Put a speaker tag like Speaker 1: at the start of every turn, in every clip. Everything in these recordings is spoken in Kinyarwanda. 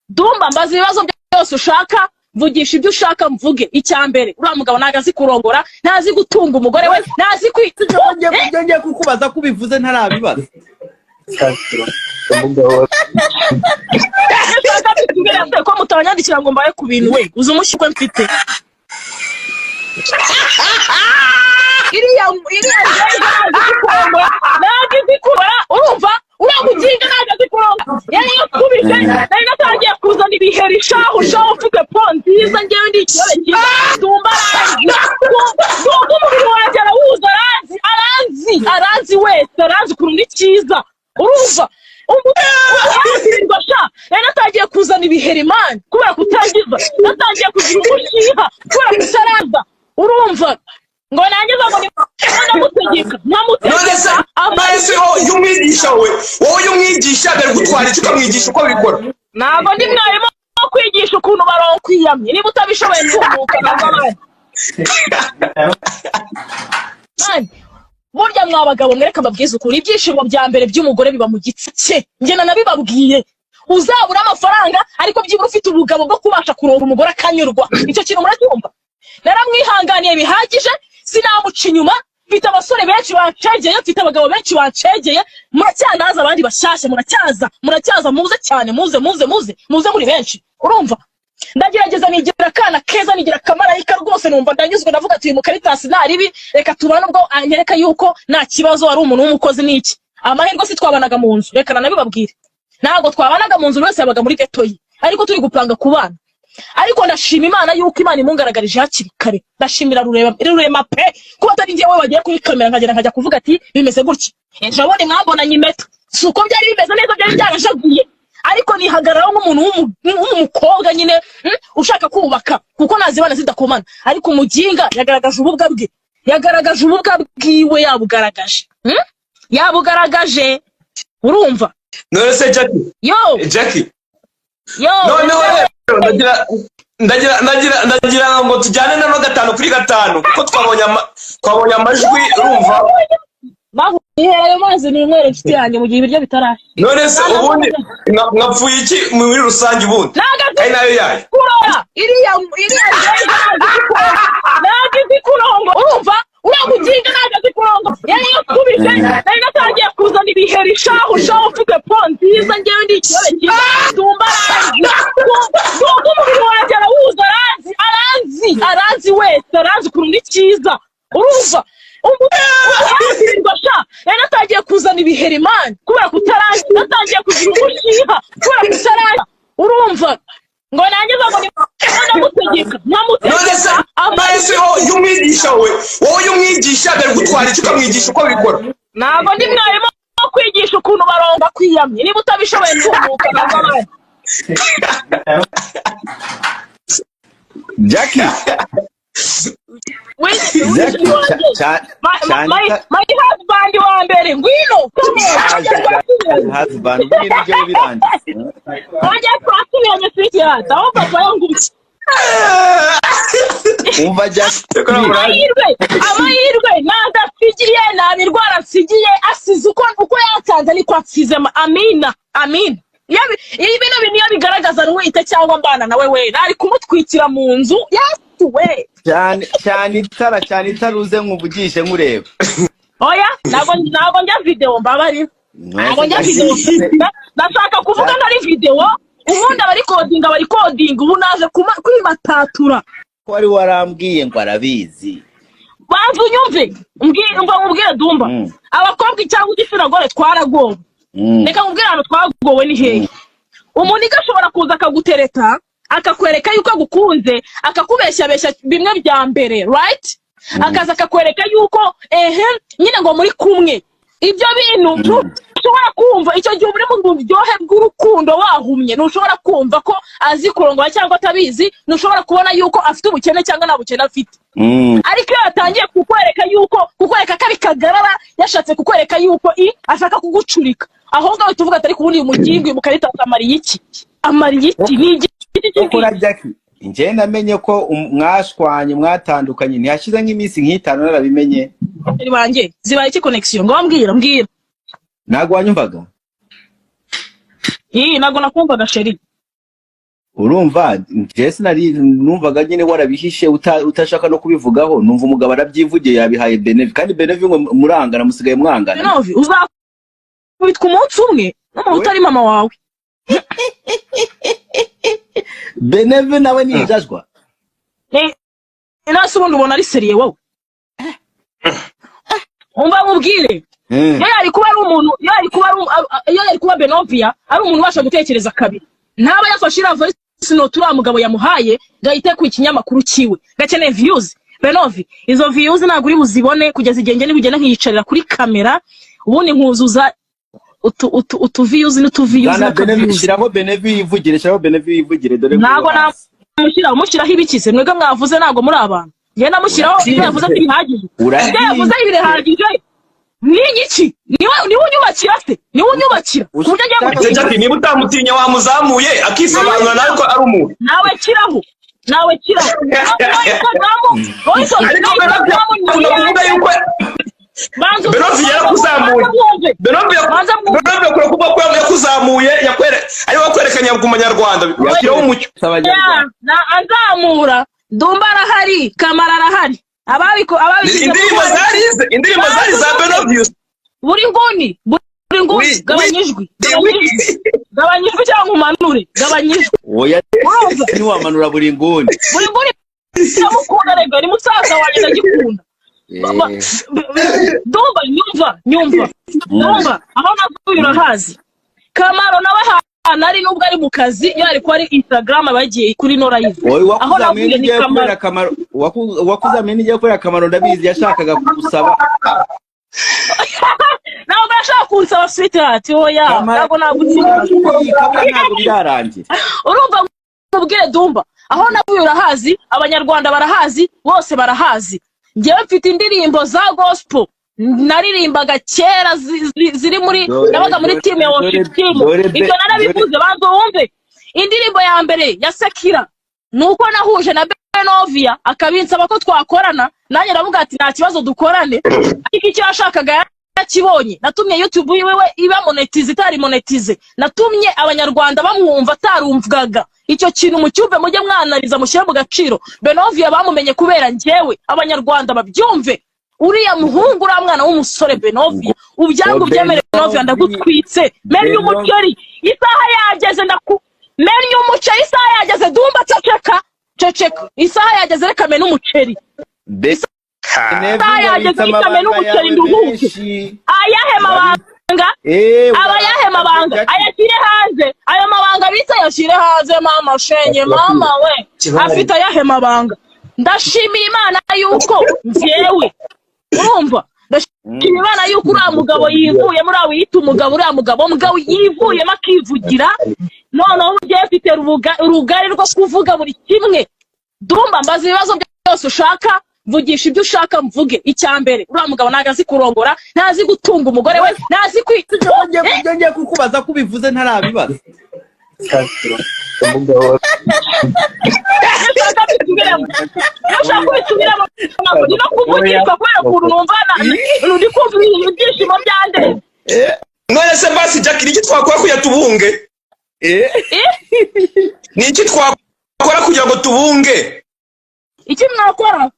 Speaker 1: Dumba mbaza ibibazo byose ushaka, vugisha ibyo ushaka mvuge. Icyambere uriya mugabo ntago azi kurongora, ntazi gutunga umugore we, ntazi
Speaker 2: Ngiye kukubaza ko bivuze ntarabibaza.
Speaker 1: Ko mutanyandikira ngo mbaye ku bintu we uzi umushyikwe mfite. Iriya ntago izi kurora, urumva uramuginga ntago azi kurongora. Yari yakubise nari natangiye kuzana ibiheri shahu ufite po nziza ngewe ndi ikirore cyiza. Dumba Dumba umubiri wanjye arawuzi, arazi wese, arazi ukuntu ndi cyiza, urumva yari natangiye kuzana ibiheri mani kubera kutangiza, natangiye kugira umushiha kubera kutaraza, urumva ngo nangiza ngo namutegeka
Speaker 3: amahese y'umwigisha we, wowe y'umwigisha dore gutwara icyo ukamwigisha uko bikora.
Speaker 1: Ntabwo ndi mwarimu wo kwigisha ukuntu baronkwiyamye, niba utabishoboye ntumuka n'abandi. Burya mwa bagabo mwereka mbabwiza ukuri, ibyishimo bya mbere by'umugore biba mu gitsi cye. Njye nabibabwiye, uzabura amafaranga ariko byibura ufite ubugabo bwo kubasha kuronka umugore akanyurwa. Icyo kintu muracyumva? Naramwihanganiye bihagije, sinamuca inyuma. Mfite abasore benshi bancegeye, mfite abagabo benshi bancegeye. Muracyanaza abandi bashyashya, muracyaza muze cyane, muze muri benshi, urumva? Ndagerageza nigira akana keza, nigira akamarayika rwose, numva ndanyuzwe, ndavuga ati uyu Mukaritasi naribi, reka tubane ubwo anyereka yuko nta kibazo ari umuntu w'umukozi n'iki. Amahirwe si twabanaga mu nzu, reka nabibabwire. Ntabwo twabanaga mu nzu, wese yabaga muri ghetto ye, ariko turi gupanga kubana. Ariko ndashima Imana yuko Imana imungaragarije hakiri kare. Ndashimira rurema pe kuba atari njyewe wagiye kuri kamera nkajya kuvuga ati bimeze gutya. Ejo bundi mwambonanye impeta, si uko byari bimeze neza, byari byarashaguye. Ariko nihagararaho nk'umuntu w'umukobwa nyine ushaka kubaka, kuko nazibana zidakomana. Ariko umuginga yagaragaje ububwa bwe, yagaragaje ububwa bwiwe, yabugaragaje, urumva?
Speaker 3: None se Jackie noneho ndagira ngo tujyane na 5 kuri 5 kuko twabonye amajwi, urumva?
Speaker 1: Ayo mazi ni inywere inshuti yanjye mu gihe ibiryo bitarashya.
Speaker 3: None se ubundi mwapfuye iki muri rusange ubundi? Ari nayo yayo
Speaker 1: kurora iriya ntago izi kurongo, urumva? Uramuginga ntago azi kurongo. Yari yakubise nari natangiye kuzana ibiheri shahu ufite po nziza ngewe ndi ikirore cyiza. Dumba umubiri wanjye arawuzi, arazi wese, arazi ukuntu ndi cyiza, urumva? Yari natangiye kuzana ibiheri mani kubera kutaraza, natangiye kugira umushiha kubera kutaraza, urumva? Ngo nangiza ngo namutegeka
Speaker 3: amahese y'umwigisha we, wowe y'umwigisha dore gutwara icyo ukamwigisha uko bikora.
Speaker 1: Ntabwo ndi mwarimu wo kwigisha ukuntu baronga kwiyamye, niba utabishoboye ntumuka n'abandi.
Speaker 2: Jackie
Speaker 1: my husband wa mbere ngwino
Speaker 2: husband ngwino biranje
Speaker 1: wajya kwasubiye siki hata aho papa yangu
Speaker 2: umva Jackie
Speaker 1: amahirwe nadasigiye nabirwara nsigiye asize uko yatanze niko asize. Amina ibintu biniyo bigaragaza nwite cyangwa mbana nawe we nari kumutwikira mu nzu we
Speaker 2: cyane itara uze nkuvugishe nkureba.
Speaker 1: Oya ntabwo njya video mbabari, ntabwo njya video. Ndashaka kuvuga ntari video, ubundi abari coding ubu naje kwimatatura.
Speaker 2: Ko wari warambwiye ngo arabizi,
Speaker 1: bantu nyumve mbwira Dumba abakobwa cyangwa igitsina gore twaragowe. Reka nkubwira hano twagowe ni hehe. Umuntu igashobora kuza akagutereta akakwereka yuko agukunze, akakubeshya bimwe bya mbere, right? Akaza akakwereka yuko nyine ngo muri kumwe. Ibyo bintu ushobora kumva icyo gihe uri mu buryohe bw'urukundo wahumye, ntushobora kumva ko azi kurongora cyangwa atabizi, ntushobora kubona yuko afite ubukene cyangwa nta bukene afite. Ariko iyo yatangiye kukwereka kari kagarara, yashatse kukwereka yuko ashaka kugucurika, aho ngaho tuvuga atari kubundi umugingo Mukaritasi amariye iki ni igiti
Speaker 2: ukora Jackie. Nje namenye ko mwashwanye mwatandukanye ntihashize nk'iminsi nk'itanu, narabimenye.
Speaker 1: Banjye zibaye iki connection ngo mbwira
Speaker 2: ntago wanyumvaga?
Speaker 1: Ntago nakumvaga sheri.
Speaker 2: urumva Jesse nari numvaga nyine warabihishe utashaka no kubivugaho, numva umugabo arabyivugiye yabihaye Benevi, kandi Benevi ngo murangana musigaye mwangana.
Speaker 1: Benevi uzakubitwa umunsi umwe n'umuntu utari mama wawe.
Speaker 2: Benevi nawe ni injajwa.
Speaker 1: Nasi ubundi ubona ari seriye wowe. Umva mubwire. Yari kuba ari umuntu, yari kuba Benovia ari umuntu ubasha gutekereza kabiri. Ntaba yafashe voice note uriya mugabo yamuhaye gahite ku ikinyamakuru kiwe gakeneye views. Benovi izo views ntabwo uri buzibone kugeza igenge nibugenda nkiyicarira kuri kamera ubundi nkuzuza utu views n'utu views
Speaker 2: na Benevi. Shiraho Benevi yivugire, shiraho Benevi yivugire dore
Speaker 1: ntabwo namushyiraho ibikise mwega mwavuze ntabwo muri abantu ye namushyiraho ibyo yavuze ati bihagije ibyo yavuze ibirehagije n'igiki niwe unyubakira se niwe unyubakira kurya
Speaker 3: agiye mu niba utamutinya wamuzamuye akisobanura nawe ko ari umuntu
Speaker 1: nawe kiraho
Speaker 3: Benevi yarakuzamuye. Benevi yakuzamuye ari wakwerekanya ku Banyarwanda yashyiraho umucyo
Speaker 1: na anzamura Dumba arahari Kamara arahari
Speaker 3: indirimbo zari za Benevi
Speaker 1: buri nguni gabanyijwe cyangwa umanure gabanyijwe
Speaker 2: oya ni wamanura buri nguni
Speaker 1: ndamukunda rega ni musaza wanjye ndagikunda Dumba nyumva aho naguye urahazi Kamaro nawe nari nubwo ari mu kazi yari ko ari Instagram bagiye kuri Nora Live
Speaker 2: aho naguye ni Kamaro wakuzamenye igiye kubera Kamaro ndabizi yashakaga kugusaba
Speaker 1: nawe bashaka kunsaba sweetheart oya ntabwo nagutsinda
Speaker 2: ntabwo byarangiye
Speaker 1: urumva mubwire Dumba aho naguye urahazi Abanyarwanda barahazi bose barahazi ngewe mfite indirimbo za gospel naririmbaga kera ziri muri nabaga muri team ya worship team ibyo narabivuze banzo wumve indirimbo ya mbere ya Sekira nuko nahuje na Benovia akabinsaba ko twakorana nanjye navuga ati nta kibazo dukorane ariko icyo yashakaga yakibonye natumye YouTube yiwe iba monetize itari monetize natumye Abanyarwanda bamwumva tarumvwaga icyo kintu mu cyumve mujye mwanariza mushyira mu gaciro Benovia bamumenye kubera njyewe Abanyarwanda babyumve uriya muhungu uriya mwana w'umusore Benovia ubyangu byemere Benovia ndagutwitse menye umuceri isaha yageze menye umuceri isaha yageze Dumba ceceka isaha yageze reka mena umuceri isaha yageze reka mena umuceri nduhuke ayahe mabanga ayashyire hanze ayo mabanga bita yashyire hanze mama shenye mama we afite ayahe mabanga ndashimiye Imana yuko njyewe urumva ndashimira Imana yuko uriya mugabo yivuye muri aho yita umugabo uriya mugabo yivuyemo akivugira noneho ugiye afite urugari rwo kuvuga buri kimwe Dumba mbaza ibibazo byose ushaka vugisha ibyo ushaka mvuge icyambere uriya mugabo ntago azi kurongora ntazi gutunga umugore we ntazi
Speaker 2: ngiye kukubaza ko ubivuze ntarabibaza
Speaker 1: ushaka kubisubiramo no kuvugishwa kubera ukuntu numva ndi kumva ibyishimo byande
Speaker 3: none se basi Jack niki twakora kuya tubunge niki twakora kugira ngo tubunge
Speaker 1: iki mwakora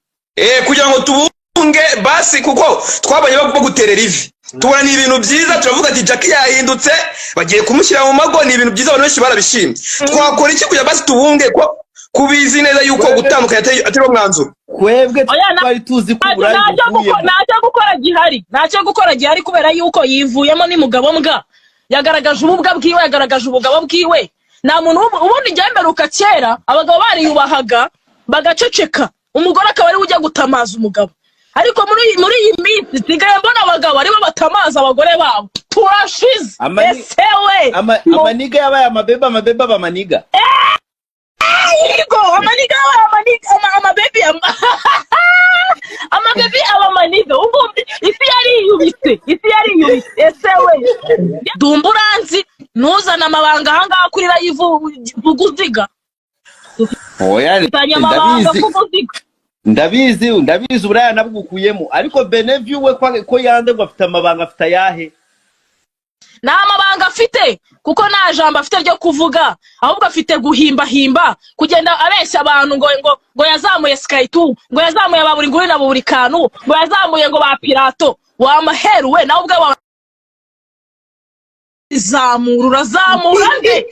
Speaker 3: kugira ngo tubunge basi kuko twabanye bwo guterera ivi tubona ni ibintu byiza turavuga ati Jack yahindutse bagiye kumushyira mu mago ni ibintu byiza abantu benshi barabishimye twakora iki kugira basi tubunge ko kubizi neza yuko gutandukanya atari mwanzuro
Speaker 2: kwebwe twari tuzi ko
Speaker 1: ntacyo gukora gihari kubera yuko yivuyemo ni mugabo mbwa yagaragaje ububwa bwiwe yagaragaje ubugabo bwiwe nta muntu ubundi njyemberuka kera abagabo bariyubahaga bagaceceka umugore akaba ari ujya gutamaza umugabo ariko muri iyi minsi sigaye mbona abagabo aribo batamaza abagore babo turashize esewe
Speaker 2: amaniga yabaye amabeba bamaniga
Speaker 1: amaniga amabebi abamaniga ubundi isi yari yubitse esewe Dumba uranzi ntuzana amabanga ahangaha kuri live vuguziga
Speaker 2: oya ndabizi uraya nabugukuyemo ariko Benevi we ko yande ngo afite amabanga afite ayahe
Speaker 1: nta mabanga afite kuko nta jambo afite ryo kuvuga ahubwo afite guhimba kugenda abeshya abantu ngo yazamuye Sky 2 ngo yazamuye baburi nguri na buri kantu ngo yazamuye ngo ba Pirato wamaheruwe nawe ubwe urazamura nde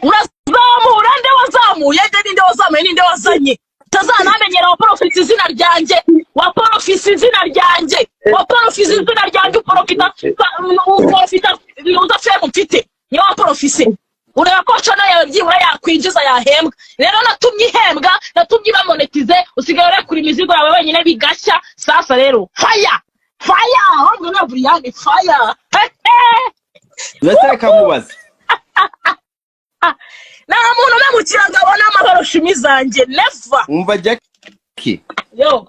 Speaker 1: urazamura nde wazamuye nde wazamuye ninde wazanye tazanamenyera wa profisi izina ryanjye uprofita uza femu mfite niyo wa profisi ureba ko cana yawe byibura yakwinjiza yahembwa rero natumye ihembwa natumye bamonetize usigaye ure kuri imizigo yawe wenyine bigashya sasa rero fire ahubwo na Brian fire
Speaker 2: Reka mubaze
Speaker 1: nta muntu umemukiraga abona amahoro shimi zanjye never
Speaker 2: umva Jackie
Speaker 1: yo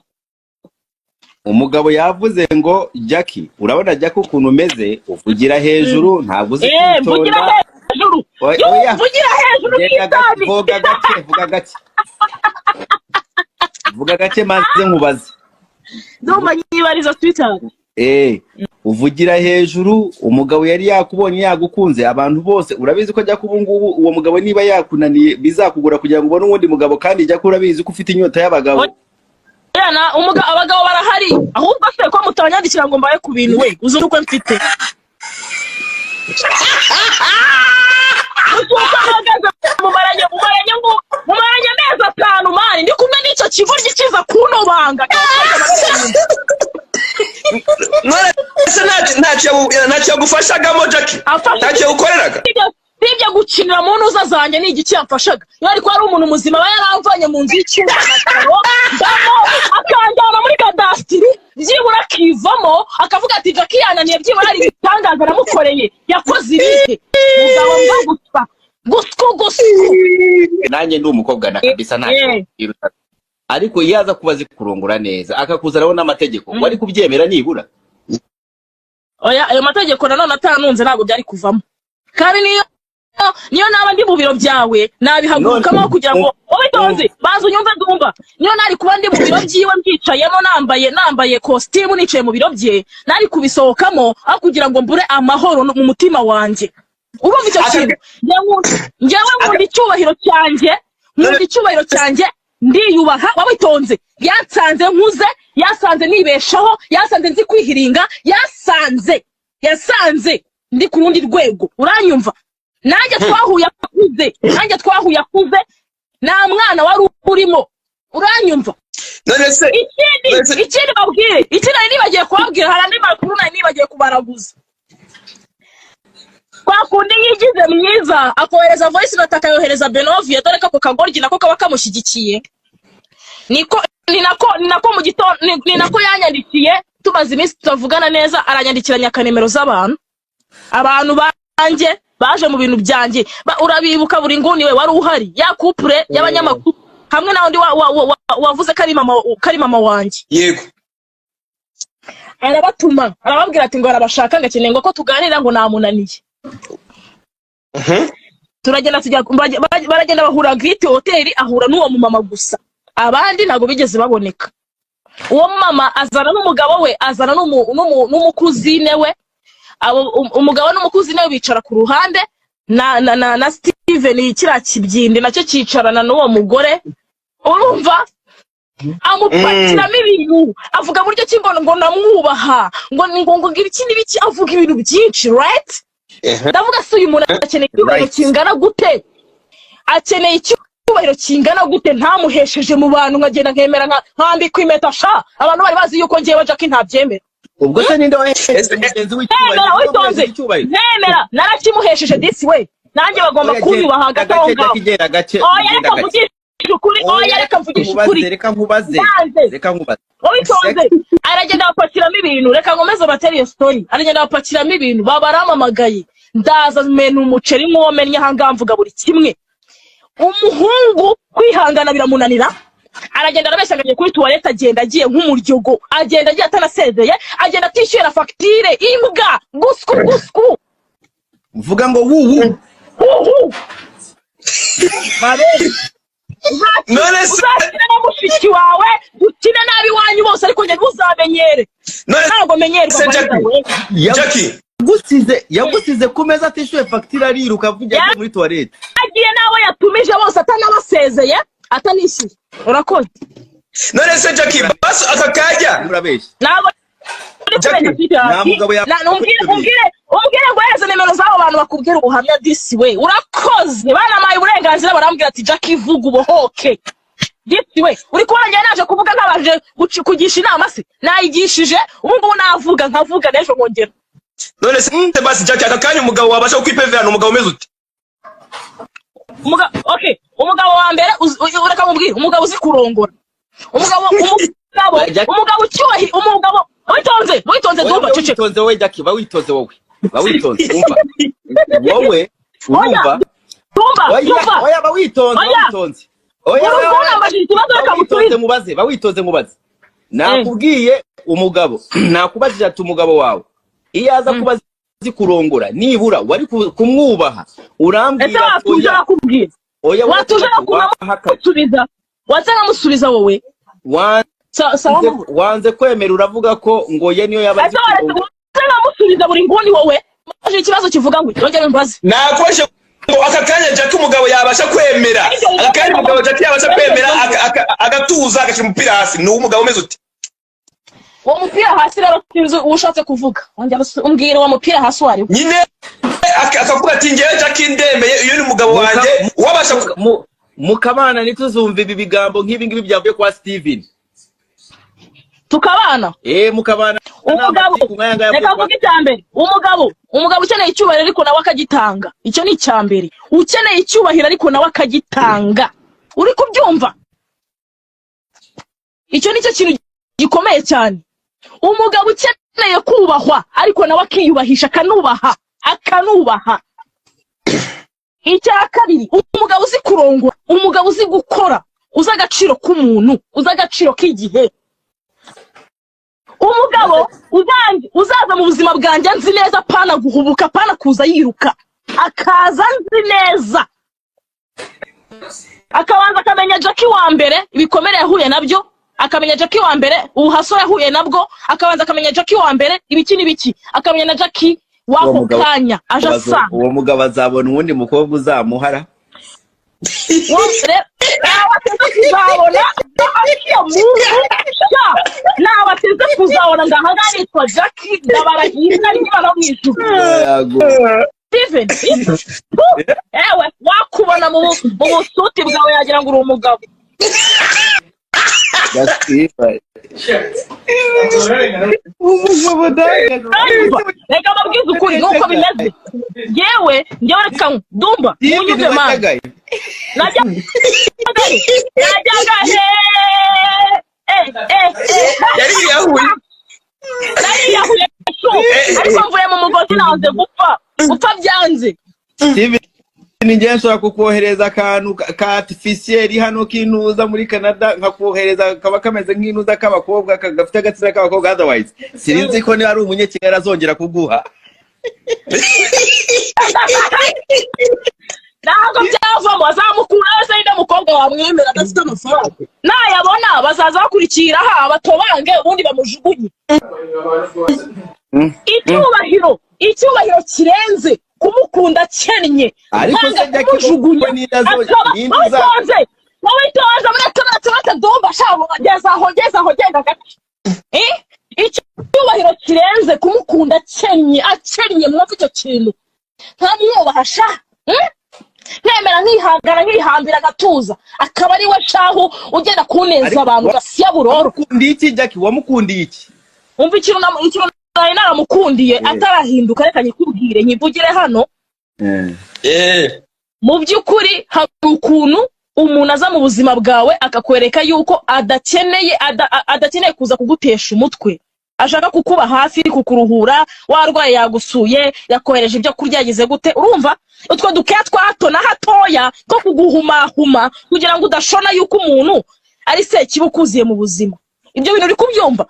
Speaker 2: umugabo yavuze ngo Jackie urabona Jackie ukuntu umeze uvugira hejuru ntabwo uzi
Speaker 1: kwitonda vugira hejuru
Speaker 2: kitabi vuga gake maze nkubaze
Speaker 1: ndumva nyibariza Twitter
Speaker 2: uvugira hejuru umugabo yari yakubonye yagukunze abantu bose urabizi ko Jackie ubu ngubu uwo mugabo niba yakunaniye bizakugura kugira ngo ubone uwundi mugabo kandi Jackie urabizi ko ufite inyota y'abagabo
Speaker 1: yana abagabo barahari ahubwo se ko mutanyandikira ngo mbaye ku bintu we uzi uko mfite mumaranye meza 5 mani ndi kumwe n'icyo kigoryi kiza kunobanga
Speaker 3: ntacyo gufashagamo Jackie ntacyo ukoreraga
Speaker 1: sibyo gukinira mu ntuza zanjye ni igiki yamfashaga iyo ariko ari umuntu muzima aba yaramvanye mu nzu y'icyuma akanjyana muri kadastiri byibura akivamo akavuga ati Jackie yananiye byibura hari ibitangaza namukoreye yakoze ibihe mugabo mbagutsa gusku
Speaker 2: nanjye ndi umukobwa na kabisa ntacyo ariko yaza kubaza kurongora neza akakuzaraho n'amategeko wari kubyemera nibura
Speaker 1: oya ayo mategeko nanone atanunze ntabwo byari kuvamo kandi niyo naba ndi mu biro byawe nabihagurukamo kugira ngo obitonze bazo nyumva ndumva niyo nari kuba ndi mu biro byiwe mbicayemo nambaye costume nicaye mu biro bye nari kubisohokamo aho kugira ngo mbure amahoro mu mutima wanjye urumva icyo kintu njyewe nkunda icyubahiro cyanjye ndiyubaha wabitonze yasanze nkuze yasanze nibeshaho yasanze nzi kwihiringa yasanze ndi ku rundi rwego uranyumva nanjye twahuye akuze nta mwana wari urimo uranyumva ikindi babwire ikindi nibagiye kubabwira hari andi makuru nibagiye kubaraguza kwa kundi yigize mwiza akohereza voice note akayohereza Benovia dore ko kagorgi nako kaba kamushyigikiye ni nako mu gitondo ni nako yanyandikiye tumaze iminsi tuvugana neza aranyandikiranya akanemero z'abantu banjye baje mu bintu byanjye urabibuka buri nguni we wari uhari ya couple y'abanyamakuru hamwe na undi wavuze kari mama wanjye
Speaker 3: yego
Speaker 1: arabatuma arababwira ati ngo arabashaka ngakeneye ngo ko tuganira ngo namunaniye turagenda baragenda bahura Great Hotel ahura n'uwo mumama gusa abandi ntago bigeze baboneka uwo mama azana n'umugabo we azana n'umukuzine we umugabo n'umukuzine we bicara ku ruhande na Steven kira kibyinde nacyo cicarana n'uwo mugore urumva amupakiramo ibintu avuga buryo kimbono ngo namwubaha ngo ngira ikindi biki avuga ibintu byinshi right ndavuga se uyu muntu akeneye icyubahiro kingana gute ntamuhesheje mu bantu nkagenda nkemera nkambika impeta sha abantu bari bazi yuko ngiye Jackie ntabyemera
Speaker 2: ubwo se ninde wahenze w'icyubahiro
Speaker 1: nemera narakimuhesheje this way nanjye bagomba kunyubaha hagati aho ngaho reka mvugishe ukuri
Speaker 2: reka nkubaze
Speaker 1: obitonze aragenda bapakiramo ibintu reka ngomeze bateri iyo story aragenda bapakiramo ibintu babaramamagaye ndaza mena umuceri mwomenya hanga mvuga buri kimwe umuhungu kwihangana biramunanira aragenda arabeshagaje kuri toilette agenda agiye nk'umuryogo agenda agiye atanasezeye agenda atishyura facture imbwa gusku
Speaker 2: mvuga ngo wuhu
Speaker 1: Mabere
Speaker 3: None se
Speaker 1: uzakine na mushiki wawe ukine nabi wanyu bose ariko njye ntuzamenyere ntabwo menyerwa
Speaker 3: Jackie
Speaker 2: yagusize ku meza atishyuye fagitire ariruka avugira muri toilette
Speaker 1: agiye nawe yatumije bose atanabasezeye atanishyuye urakoze
Speaker 3: none se Jackie basi aka kajya
Speaker 2: urabeshya
Speaker 1: ntabwo umbwire ngo yeze nimero z'abo bantu bakubwira ubuhamya disi we urakoze banamaye uburenganzira barambwira ati Jackie vuga ubohoke disi we uri kubona njye naje kuvuga nkabaje kugisha inama se nayigishije ubu ngubu navuga nkavuga n'ejo nkongera
Speaker 3: none se basi Jackie aka kanya umugabo wabasha kwipevera umugabo umeze ute
Speaker 1: umugabo wa mbere ureka mubwire umugabo uzi kurongora umugabo cyubahi umugabo witonze dumba cece
Speaker 2: witonze wowe Jackie bawitonze wowe umva wowe urumva oya bawitonze bawitonze mubaze nakubwiye umugabo nakubajije ati umugabo wawe iyo aza kuba azi kurongora nibura wari kumwubaha urambwira
Speaker 1: oya watuje kumusubiza watanga wowe
Speaker 2: wanze kwemera uravuga ko ngo ye niyo yabazi
Speaker 1: musubiza buri nguni wowe aje ikibazo kivuga ngo yongere mbaze
Speaker 3: nakweshe ngo aka kanya Jackie umugabo yabasha kwemera aka kanya umugabo Jackie yabasha kwemera agatuza agashira umupira hasi ni umugabo umeze ute
Speaker 1: uwo mupira hasi rero ushatse kuvuga umbwire uwo mupira hasi wari
Speaker 3: nyine akavuga ati ngewe Jackie ndemeye iyo ni umugabo wanjye wabasha
Speaker 2: mukabana nituzumva ibi bigambo nk'ibi ngibi byavuye kwa Steven
Speaker 1: tukabana
Speaker 2: mukabana
Speaker 1: umugabo reka vuga icyambere umugabo ukeneye icyubahiro ariko nawe akagitanga icyo ni icyambere ukeneye icyubahiro ariko nawe akagitanga uri kubyumva icyo nicyo kintu gikomeye cyane umugabo ukeneye kubahwa ariko nawe akiyubahisha akanubaha icya kabiri umugabo uzi kurongora umugabo uzi gukora uzi agaciro k'umuntu uzi agaciro k'igihe umugabo uzaza mu buzima bwanjye nzi neza pana guhubuka pana kuza yiruka akaza nzi neza akabanza akamenya Jackie wa mbere ibikomere yahuye nabyo akamenya Jackie wa mbere ubuhaso yahuye nabwo akabanza akamenya Jackie wa mbere ibiki n'ibiki akamenya na Jackie wako kanya aje asanga
Speaker 2: uwo mugabo azabona uwundi mukobwa uzamuhara
Speaker 1: nabateze kuzabona ndahaganitwa Jackie ndabarahinda ari bana mwijuru Steven ewe wakubona mu busuti bwawe yagira ngo uri umugabo reka babwize ukuri nuko bimeze yewe reka dumba unyuze mani najyaga yariyahuye ariko mvuye mu mugozi nanze gupfa byanze
Speaker 2: ninjye nshobora kukohereza akantu ka artificiel hano kinuza muri Canada nkakohereza kaba kameze nk'inuza k'abakobwa gafite agatsina k'abakobwa otherwise sirinzi ko ni ari umunyekigali azongera kuguha
Speaker 1: ntabwo byavamo azamukura wese yinde mukobwa wamwemera adafite amafaranga nayabona bazaza bakurikira abatobange ubundi bamujugunye icyubahiro kirenze kumukunda kennye
Speaker 2: ariko se
Speaker 1: kujugunya witonze muretse dumba shabo gezaho genda gato icyubahiro kirenze kumukunda kennye mwumva icyo kintu ntamwubaha nemera nkihambira agatuza akaba ari we shahu ugenda kuneza abantu gasiya buroro
Speaker 2: wamukundiye iki Jackie wamukundiye iki
Speaker 1: umva ikintu naramukundiye atarahinduka reka nyikubwire nyivugire hano mu by'ukuri hari ukuntu umuntu aza mu buzima bwawe akakwereka yuko adakeneye kuza kugutesha umutwe ashaka kukuba hafi kukuruhura warwaye yagusuye yakohereje ibyo kurya yagize gute urumva utwo dukeya twa hato na hatoya two kuguhumahuma kugira ngo udashona yuko umuntu ari sekibi ukuziye mu buzima ibyo bintu uri kubyumva